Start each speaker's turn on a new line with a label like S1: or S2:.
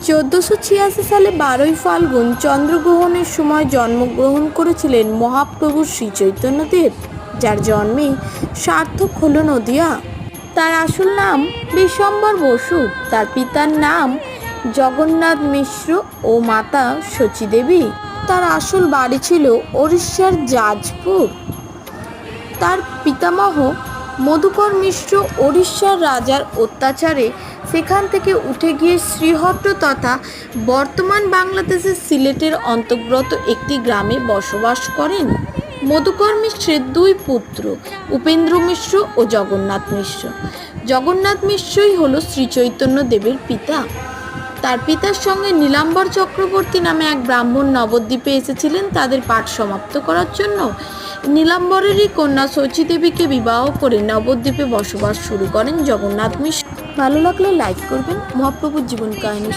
S1: 1486 সালে 12ই ফাল্গুন চন্দ্রগ্রহণের সময় জন্মগ্রহণ করেছিলেন মহাপ্রভু শ্রী চৈতন্যদেব, যার জন্মে সার্থক হল নদিয়া। তার আসল নাম বিশ্বম্বর বসু। তার পিতার নাম জগন্নাথ মিশ্র ও মাতা শচী দেবী। তার আসল বাড়ি ছিল ওড়িশার জাজপুর। তার পিতামহ মধুকর মিশ্র ওড়িশার রাজার অত্যাচারে সেখান থেকে উঠে গিয়ে শ্রীহট্ট তথা বর্তমান বাংলাদেশের সিলেটের অন্তর্গত একটি গ্রামে বসবাস করেন। মধুকর মিশ্রের দুই পুত্র, উপেন্দ্র মিশ্র ও জগন্নাথ মিশ্র। জগন্নাথ মিশ্রই হল শ্রী চৈতন্য দেবের পিতা। তার পিতার সঙ্গে নীলাম্বর চক্রবর্তী নামে এক ব্রাহ্মণ নবদ্বীপে এসেছিলেন তাদের পাঠ সমাপ্ত করার জন্য। নীলাম্বরেরই কন্যা শচী দেবীকে বিবাহ করে নবদ্বীপে বসবাস শুরু করেন জগন্নাথ মিশ্র। ভালো লাগলে লাইক করবেন। মহাপ্রভুর জীবন কাহিনী